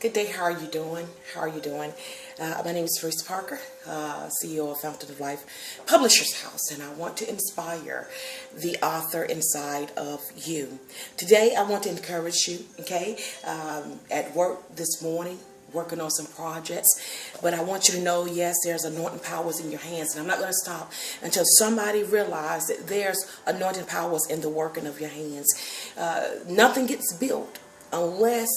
Good day. How are you doing? How are you doing? My name is Parice Parker, CEO of Fountain of Life Publishers House, and I want to inspire the author inside of you. Today, I want to encourage you, okay, at work this morning, working on some projects, but I want you to know, yes, there's anointing powers in your hands, and I'm not going to stop until somebody realizes that there's anointing powers in the working of your hands. Nothing gets built unless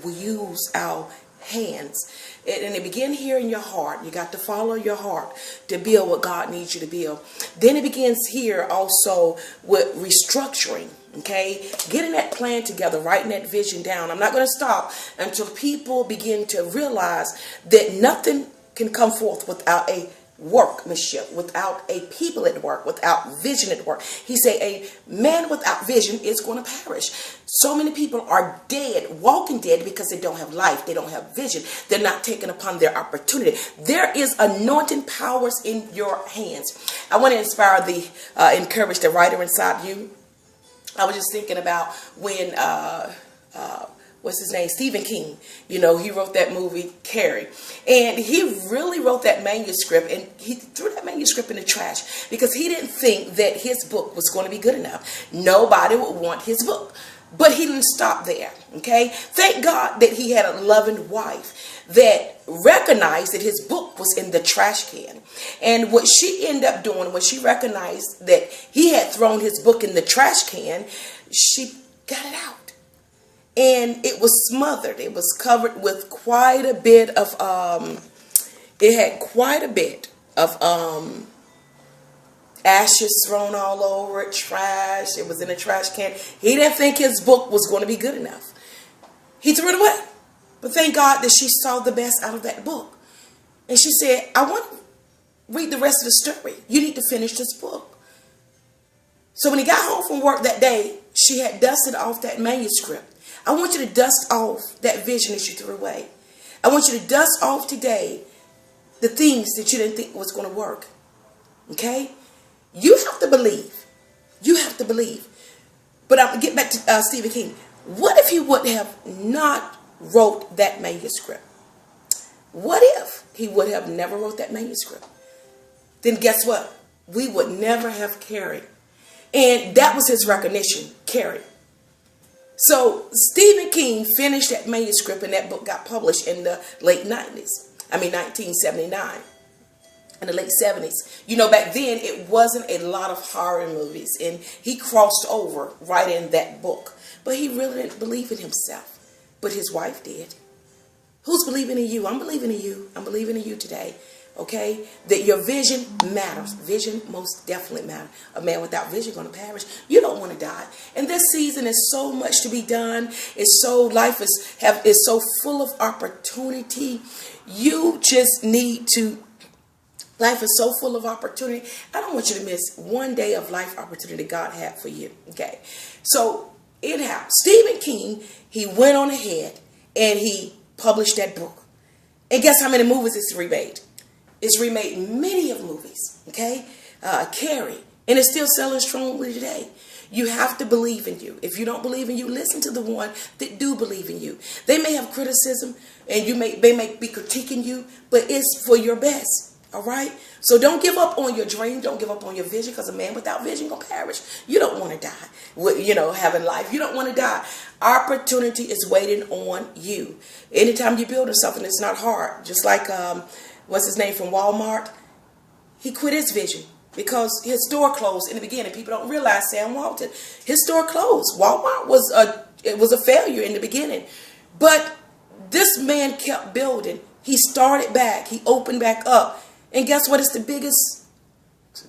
we use our hands. And it begins here in your heart. You got to follow your heart to build what God needs you to build. Then it begins here also with restructuring. Okay, getting that plan together, writing that vision down. I'm not going to stop until people begin to realize that nothing can come forth without a workmanship, without a people at work, without vision at work. He said a man without vision is going to perish. So many people are dead, walking dead, because they don't have life. They don't have vision. They're not taking upon their opportunity. There is anointing powers in your hands. I want to inspire encourage the writer inside you. I was just thinking about when what's his name? Stephen King. You know, he wrote that movie, Carrie. And he really wrote that manuscript, and he threw that manuscript in the trash because he didn't think that his book was going to be good enough. Nobody would want his book. But he didn't stop there, okay? Thank God that he had a loving wife that recognized that his book was in the trash can. And what she ended up doing when she recognized that he had thrown his book in the trash can, she got it out. And it was smothered. It was covered with quite a bit of, ashes thrown all over it, trash. It was in a trash can. He didn't think his book was going to be good enough. He threw it away. But thank God that she saw the best out of that book. And she said, I want to read the rest of the story. You need to finish this book. So when he got home from work that day, she had dusted off that manuscript. I want you to dust off that vision that you threw away. I want you to dust off today the things that you didn't think was going to work. Okay? You have to believe. You have to believe. But I'll get back to Stephen King. What if he would have not wrote that manuscript? What if he would have never wrote that manuscript? Then guess what? We would never have Carrie. And that was his recognition, Carrie. So Stephen King finished that manuscript, and that book got published in the late 90s. 1979. In the late 70s. You know, back then it wasn't a lot of horror movies, and he crossed over right in that book. But he really didn't believe in himself. But his wife did. Who's believing in you? I'm believing in you. I'm believing in you today. Okay? That your vision matters. Vision most definitely matters. A man without vision is going to perish. You don't want to die. And this season is so much to be done. Life is so full of opportunity. You just need to. Life is so full of opportunity. I don't want you to miss one day of life opportunity God had for you. Okay. So anyhow, Stephen King, he went on ahead and he published that book. And guess how many movies it's remade? It's remade many of movies. Okay. Carrie. And it's still selling strongly today. You have to believe in you. If you don't believe in you, listen to the one that do believe in you. They may have criticism and they may be critiquing you, but it's for your best. All right. So don't give up on your dream. Don't give up on your vision, because a man without vision gonna perish. You don't want to die. Having life. You don't want to die. Opportunity is waiting on you. Anytime you're building something, it's not hard. Just like what's his name from Walmart? He quit his vision because his store closed in the beginning. People don't realize Sam Walton. His store closed. Walmart was a failure in the beginning, but this man kept building. He started back. He opened back up. And guess what? It's the biggest it's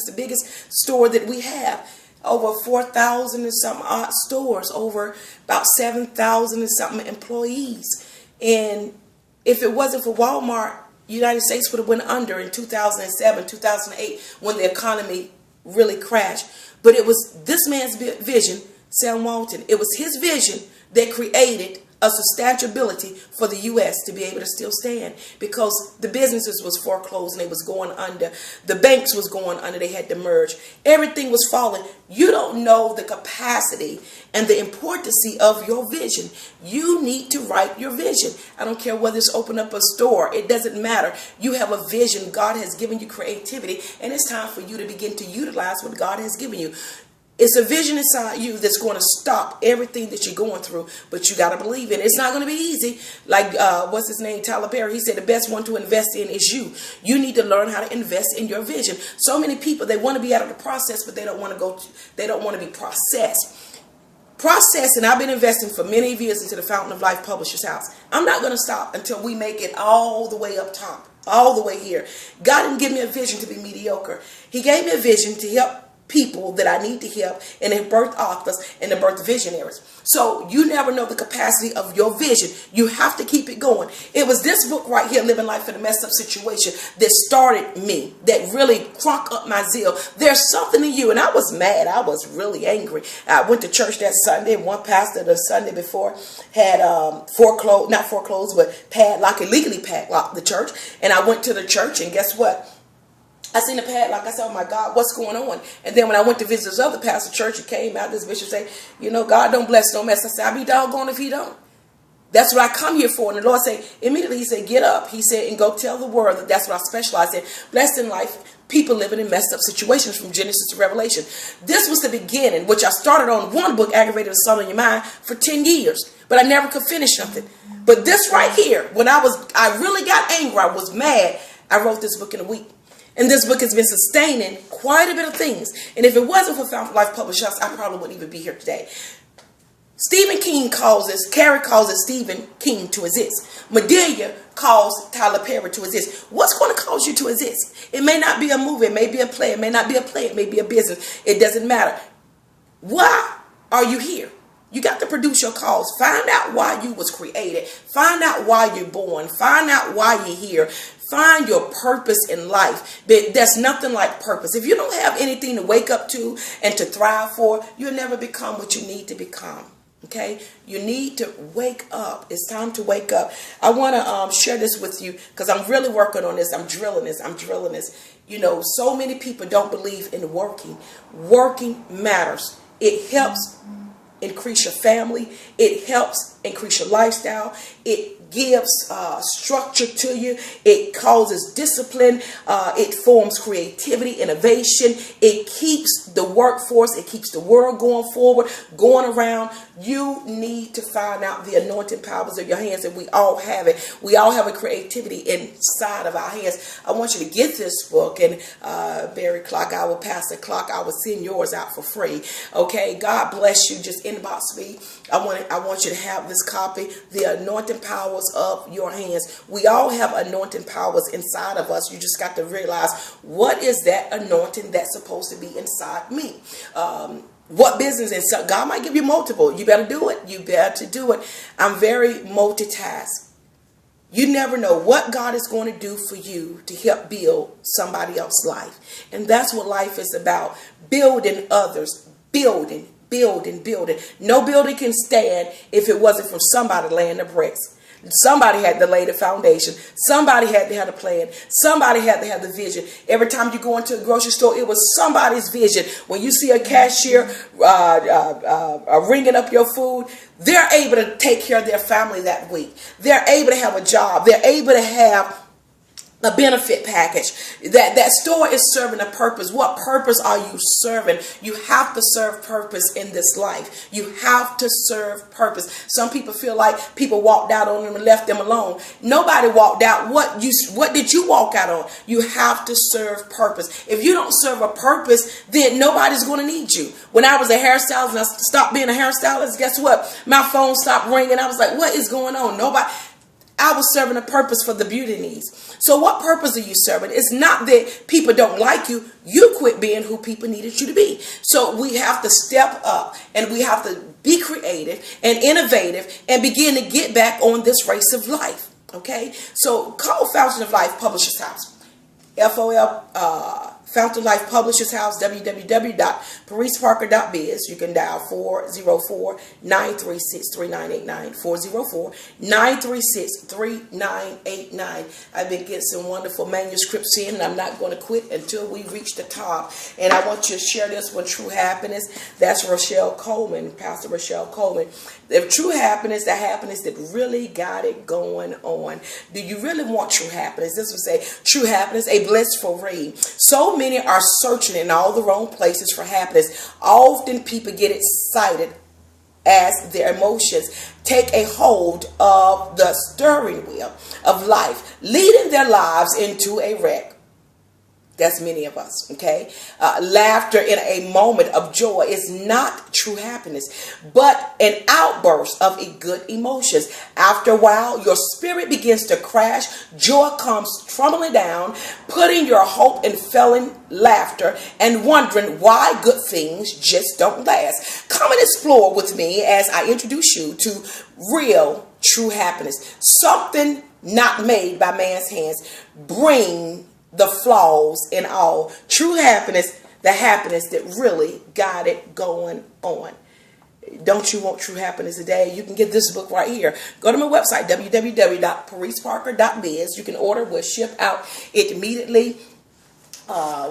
the biggest store that we have. Over 4,000 and some odd stores, over about 7,000 and something employees. And if it wasn't for Walmart, United States would have went under in 2007, 2008, when the economy really crashed. But it was this man's vision, Sam Walton. It was his vision that created a substantial ability for the U.S. to be able to still stand, because the businesses was foreclosed and they was going under. The banks was going under. They had to merge. Everything was falling. You don't know the capacity and the importance of your vision. You need to write your vision. I don't care whether it's open up a store. It doesn't matter. You have a vision. God has given you creativity, and it's time for you to begin to utilize what God has given you. It's a vision inside you that's going to stop everything that you're going through, but you got to believe in it. It's not going to be easy. Like, what's his name? Tyler Perry. He said the best one to invest in is you. You need to learn how to invest in your vision. So many people, they want to be out of the process, but they don't want to they don't want to be processed. And I've been investing for many years into the Fountain of Life Publishers House. I'm not going to stop until we make it all the way up top, all the way here. God didn't give me a vision to be mediocre. He gave me a vision to help people that I need to help, and they birth authors and the birth visionaries. So you never know the capacity of your vision. You have to keep it going. It was this book right here, Living Life in a Messed Up Situation, that started me, that really crunk up my zeal. There's something in you. And I was mad. I was really angry. I went to church that Sunday. One pastor the Sunday before had not foreclosed, but padlock, illegally padlocked the church. And I went to the church, and guess what? I seen the padlock. I said, oh my God, what's going on? And then when I went to visit this other pastor church, he came out, this bishop said, you know, God don't bless no mess. I said, I'll be doggone if he don't. That's what I come here for. And the Lord said, immediately he said, get up. He said, and go tell the world that that's what I specialize in. Blessed in life, people living in messed up situations from Genesis to Revelation. This was the beginning, which I started on one book, Aggravated Assault on Your Mind, for 10 years. But I never could finish something. But this right here, when I really got angry, I was mad, I wrote this book in a week. And this book has been sustaining quite a bit of things. And if it wasn't for Fountain Life Publishers, I probably wouldn't even be here today. Carrie calls it Stephen King to exist. Medelia calls Tyler Perry to exist. What's going to cause you to exist? It may not be a movie. It may be a play. It may not be a play. It may be a business. It doesn't matter. Why are you here? You got to produce your cause. Find out why you was created. Find out why you're born. Find out why you're here. Find your purpose in life. But there's nothing like purpose. If you don't have anything to wake up to and to thrive for, you'll never become what you need to become. Okay? You need to wake up. It's time to wake up. I want to share this with you because I'm really working on this. I'm drilling this. You know, so many people don't believe in working. Working matters. It helps increase your family. It helps increase your lifestyle. It gives structure to you. It causes discipline. It forms creativity, innovation. It keeps the workforce. It keeps the world going forward, going around. You need to find out the anointing powers of your hands, and we all have it. We all have a creativity inside of our hands. I want you to get this book, and Barry Clock, I will pass the clock. I will send yours out for free. Okay, God bless you. Just inbox me. I want you to have this copy, The Anointing Powers of Your Hands. We all have anointing powers inside of us. You just got to realize, what is that anointing that's supposed to be inside me? What business? And so God might give you multiple. You better do it. You better do it. I'm very multitask. You never know what God is going to do for you to help build somebody else's life. And that's what life is about. Building others. Building. No building can stand if it wasn't from somebody laying the bricks. Somebody had to lay the foundation. Somebody had to have a plan. Somebody had to have the vision. Every time you go into a grocery store, it was somebody's vision. When you see a cashier ringing up your food, they're able to take care of their family that week. They're able to have a job. They're able to have a benefit package. That store is serving a purpose. What purpose are you serving? You have to serve purpose in this life. You have to serve purpose. Some people feel like people walked out on them and left them alone. Nobody walked out. What did you walk out on? You have to serve purpose. If you don't serve a purpose, then nobody's going to need you. When I was a hairstylist and I stopped being a hairstylist, guess what? My phone stopped ringing. I was like, what is going on? Nobody. I was serving a purpose for the beauty needs. So what purpose are you serving? It's not that people don't like you. You quit being who people needed you to be. So we have to step up, and we have to be creative and innovative and begin to get back on this race of life. Okay? So call Fountain of Life Publishers House. FOL Fountain Life Publishers House, www.pariceparker.biz. You can dial 404-936-3989, 404-936-3989. I've been getting some wonderful manuscripts in, and I'm not going to quit until we reach the top. And I want you to share this one, True Happiness. That's Rochelle Coleman, Pastor Rochelle Coleman. The true happiness, the happiness that really got it going on. Do you really want true happiness? This would say, true happiness, a blissful read. So many are searching in all the wrong places for happiness. Often people get excited as their emotions take a hold of the steering wheel of life, leading their lives into a wreck. That's many of us, okay? Laughter in a moment of joy is not true happiness, but an outburst of good emotions. After a while, your spirit begins to crash. Joy comes trembling down, putting your hope in failing laughter and wondering why good things just don't last. Come and explore with me as I introduce you to real true happiness. Something not made by man's hands. Bring the flaws in all. True happiness, the happiness that really got it going on. Don't you want true happiness today? You can get this book right here. Go to my website, www.pariceparker.biz. You can order. We'll ship out immediately.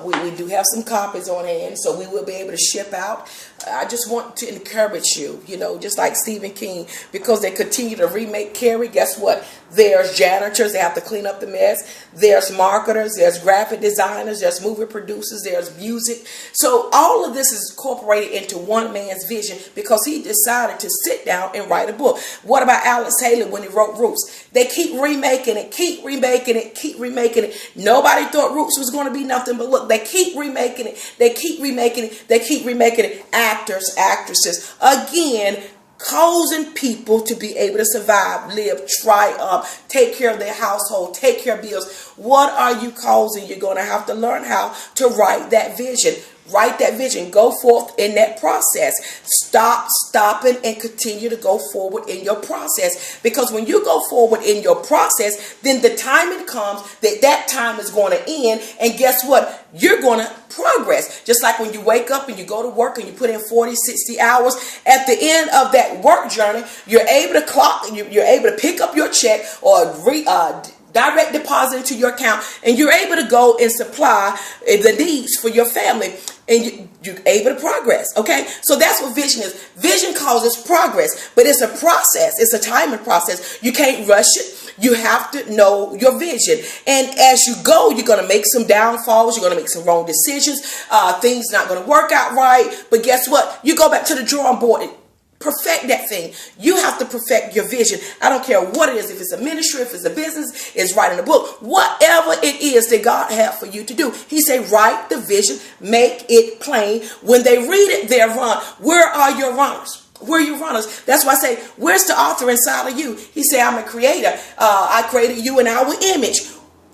We do have some copies on hand, so we will be able to ship out. I just want to encourage you, just like Stephen King, because they continue to remake Carrie. Guess what? There's janitors. They have to clean up the mess. There's marketers. There's graphic designers. There's movie producers. There's music. So all of this is incorporated into one man's vision because he decided to sit down and write a book. What about Alex Haley when he wrote Roots? They keep remaking it, keep remaking it, keep remaking it. Nobody thought Roots was going to be nothing but look. They keep remaking it. They keep remaking it. They keep remaking it. Actors, actresses, again, causing people to be able to survive, live, triumph, take care of their household, take care of bills. What are you causing? You're going to have to learn how to write that vision. Write that vision. Go forth in that process. Stop stopping and continue to go forward in your process. Because when you go forward in your process, then the timing comes that time is going to end. And guess what? You're going to progress. Just like when you wake up and you go to work and you put in 40, 60 hours. At the end of that work journey, you're able to you're able to pick up your check or direct deposit into your account, and you're able to go and supply the needs for your family, and you're able to progress. Okay, so that's what vision is. Vision causes progress, but it's a process. It's a timing process. You can't rush it. You have to know your vision, and as you go, you're going to make some downfalls. You're going to make some wrong decisions. Things not going to work out right. But guess what? You go back to the drawing board and perfect that thing. You have to perfect your vision. I don't care what it is. If it's a ministry, if it's a business, it's writing a book, whatever it is that God had for you to do. He said, write the vision, make it plain. When they read it, they'll run. Where are your runners? Where are your runners? That's why I say, where's the author inside of you? He said, I'm a creator. I created you in our image.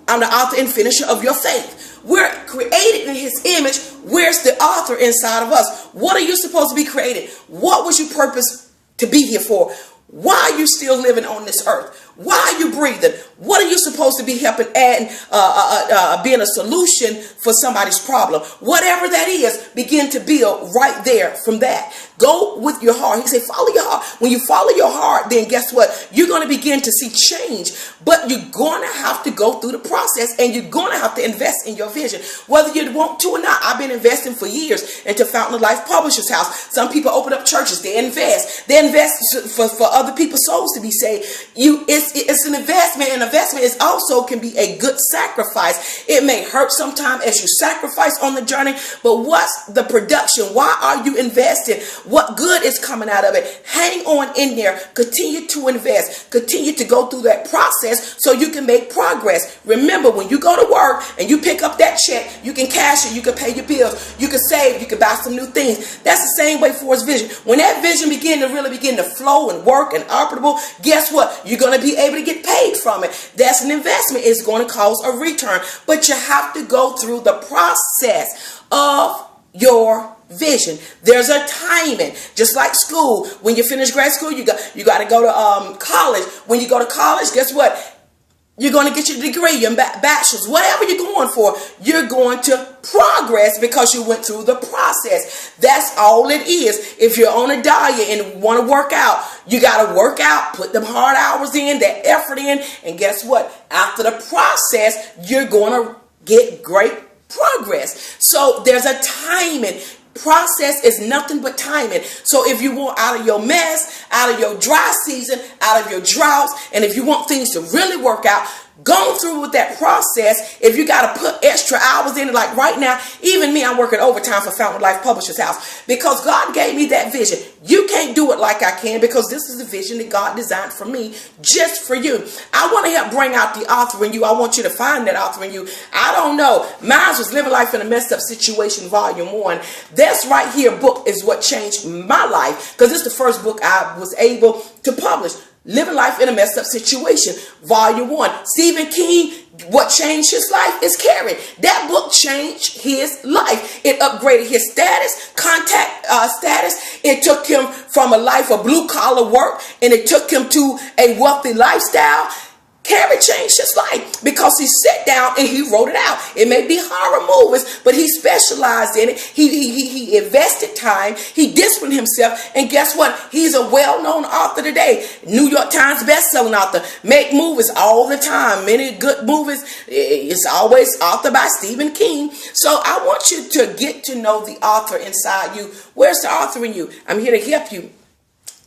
I'm the author and finisher of your faith. We're created in his image. Where's the author inside of us? What are you supposed to be created? What was your purpose to be here for? Why are you still living on this earth? Why are you breathing? What are you supposed to be helping add, being a solution for somebody's problem? Whatever that is, begin to build right there from that. Go with your heart. He said, follow your heart. When you follow your heart, then guess what? You're going to begin to see change, but you're going to have to go through the process, and you're going to have to invest in your vision, whether you want to or not. I've been investing for years into Fountain Life Publishers House. Some people open up churches. They invest. They invest for other people's souls to be saved. It's an investment. An investment is also can be a good sacrifice. It may hurt sometimes as you sacrifice on the journey, but what's the production? Why are you investing? What good is coming out of it? Hang on in there. Continue to invest. Continue to go through that process so you can make progress. Remember, when you go to work and you pick up that check, you can cash it. You can pay your bills. You can save. You can buy some new things. That's the same way for his vision. When that vision begin to flow and work and operable, guess what? You're going to be able to get paid from it. That's an investment. It's going to cause a return. But you have to go through the process of your vision. There's a timing. Just like school. When you finish grad school, you got to go to college. When you go to college, guess what? You're going to get your degree, your bachelor's, whatever you're going for, you're going to progress because you went through the process. That's all it is. If you're on a diet and want to work out, you got to work out, put them hard hours in, that effort in, and guess what? After the process, you're going to get great progress. So there's a timing. Process is nothing but timing. So if you want out of your mess, out of your dry season, out of your droughts, and if you want things to really work out, go through with that process. If you got to put extra hours in it, like right now, even me, I'm working overtime for Fountain Life Publishers House because God gave me that vision. You can't do it like I can because this is the vision that God designed for me, just for you. I want to help bring out the author in you. I want you to find that author in you. I don't know. Mine was Living Life in a Messed Up Situation, Volume 1. This right here book is what changed my life because it's the first book I was able to publish. Living Life in a Messed Up Situation, Volume 1. Stephen King, what changed his life is Carrie. That book changed his life. It upgraded his status, status. It took him from a life of blue collar work and it took him to a wealthy lifestyle. Carrie changed his life because he sat down and he wrote it out. It may be horror movies, but he specialized in it. He invested time. He disciplined himself. And guess what? He's a well-known author today. New York Times best-selling author. Make movies all the time. Many good movies. It's always authored by Stephen King. So I want you to get to know the author inside you. Where's the author in you? I'm here to help you.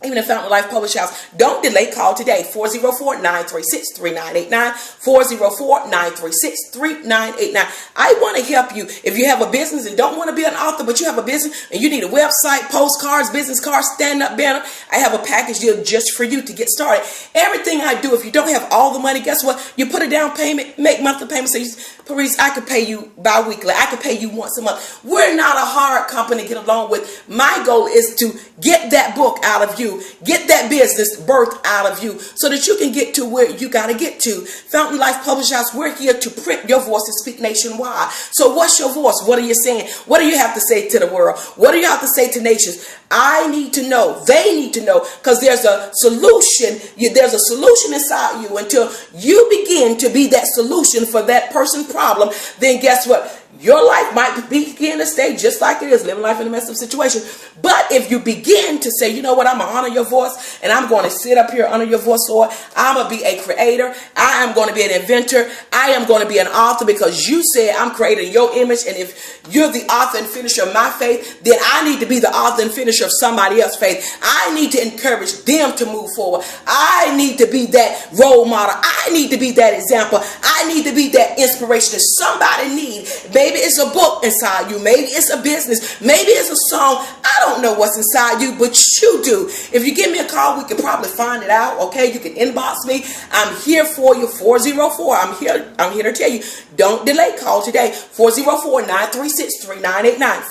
Even in Fountain Life Publishing House, don't delay. Call today, 404-936-3989, 404-936-3989. I want to help you. If you have a business and don't want to be an author, but you have a business and you need a website, postcards, business cards, stand-up banner, I have a package deal just for you to get started. Everything I do, if you don't have all the money, guess what? You put a down payment, make monthly payments. Say, Parice, I could pay you bi-weekly. I could pay you once a month. We're not a hard company to get along with. My goal is to get that book out of you. Get that business birthed out of you so that you can get to where you got to get to. Fountain Life Publishing House, we're here to print your voice and speak nationwide. So what's your voice? What are you saying? What do you have to say to the world? What do you have to say to nations? I need to know. They need to know because there's a solution. There's a solution inside you. Until you begin to be that solution for that person's problem, then guess what? Your life might begin to stay just like it is, living life in a messed up situation. But if you begin to say, you know what, I'm going to honor your voice and I'm going to sit up here, honor your voice, Lord. I'm going to be a creator. I am going to be an inventor. I am going to be an author because you said I'm created in your image. And if you're the author and finisher of my faith, then I need to be the author and finisher of somebody else's faith. I need to encourage them to move forward. I need to be that role model. I need to be that example. I need to be that inspiration that somebody needs. Maybe it's a book inside you. Maybe it's a business. Maybe it's a song. I don't know what's inside you, but you do. If you give me a call, we can probably find it out. Okay, you can inbox me. I'm here for you. 404. I'm here to tell you. Don't delay. Call today. 404-936-3989.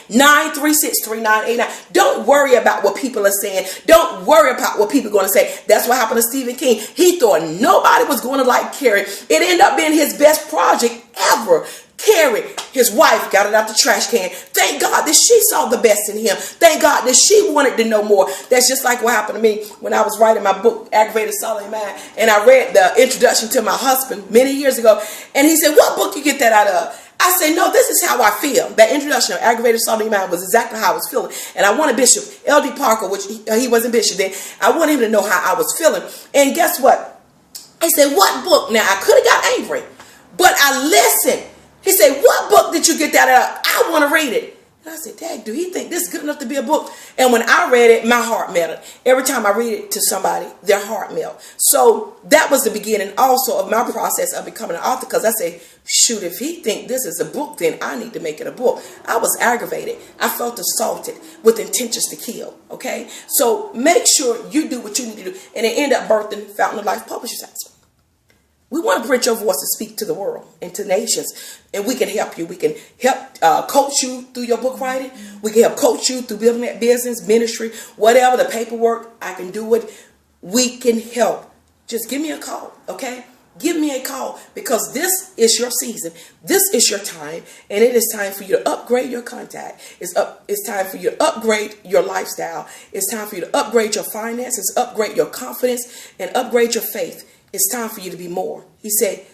404-936-3989. Don't worry about what people are saying. Don't worry about what people are going to say. That's what happened to Stephen King. He thought nobody was going to like Carrie. It ended up being his best project ever. Carrie, his wife, got it out the trash can. Thank God that she saw the best in him. Thank God that she wanted to know more. That's just like what happened to me when I was writing my book, Aggravated Solid Mind. And I read the introduction to my husband many years ago. And he said, what book you get that out of? I said, no, this is how I feel. That introduction of Aggravated Solid Mind was exactly how I was feeling. And I wanted Bishop L.D. Parker, which he wasn't Bishop then. I wanted him to know how I was feeling. And guess what? He said, what book? Now, I could have got angry, but I listened. He said, what book did you get that out of? I want to read it. And I said, Dad, do you think this is good enough to be a book? And when I read it, my heart melted. Every time I read it to somebody, their heart melted. So that was the beginning also of my process of becoming an author. Because I say, shoot, if he think this is a book, then I need to make it a book. I was aggravated. I felt assaulted with intentions to kill. Okay. So make sure you do what you need to do. And it ended up birthing Fountain of Life Publishers House. We want to bring your voice to speak to the world and to nations. And we can help you. We can help coach you through your book writing. We can help coach you through building that business, ministry, whatever, the paperwork. I can do it. We can help. Just give me a call, okay? Give me a call because this is your season. This is your time. And it is time for you to upgrade your contact. It's time for you to upgrade your lifestyle. It's time for you to upgrade your finances, upgrade your confidence, and upgrade your faith. It's time for you to be more. He said,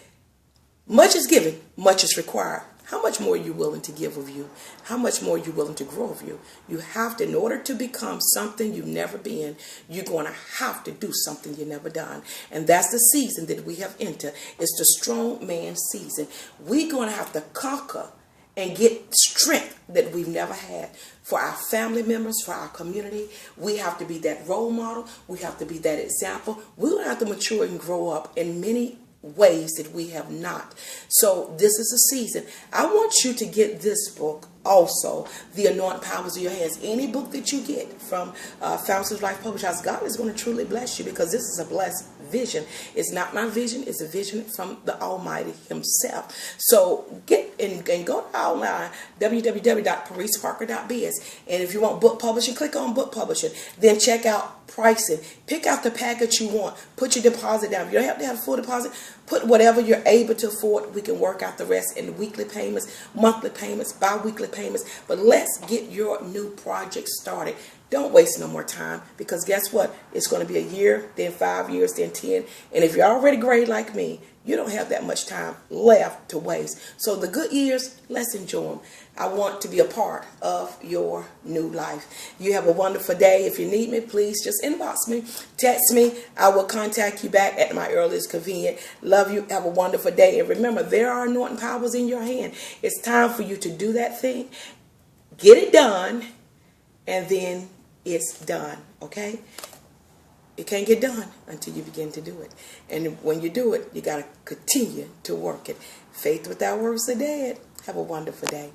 much is given, much is required. How much more are you willing to give of you? How much more are you willing to grow of you? You have to, in order to become something you've never been, you're going to have to do something you've never done. And that's the season that we have entered. It's the strong man season. We're going to have to conquer and get strength that we've never had. For our family members, for our community, we have to be that role model. We have to be that example. We're going to have to mature and grow up in many ways that we have not. So this is a season. I want you to get this book also, The Anointing Powers of Your Hands. Any book that you get from Fountains of Life Publishing House, God is going to truly bless you, because this is a blessed vision. It's not my vision. It's a vision from the Almighty himself. So get and go to our line, www.pariceparker.biz. And if you want book publishing, click on book publishing. Then check out pricing. Pick out the package you want. Put your deposit down. If you don't have to have a full deposit, put whatever you're able to afford. We can work out the rest in weekly payments, monthly payments, bi-weekly payments. But let's get your new project started. Don't waste no more time, because guess what? It's going to be a year, then 5 years, then 10. And if you're already great like me, you don't have that much time left to waste. So the good years, let's enjoy them. I want to be a part of your new life. You have a wonderful day. If you need me, please just inbox me, text me. I will contact you back at my earliest convenience. Love you. Have a wonderful day. And remember, there are anointing powers in your hand. It's time for you to do that thing. Get it done, and then it's done, okay? It can't get done until you begin to do it. And when you do it, you got to continue to work it. Faith without works is dead. Have a wonderful day.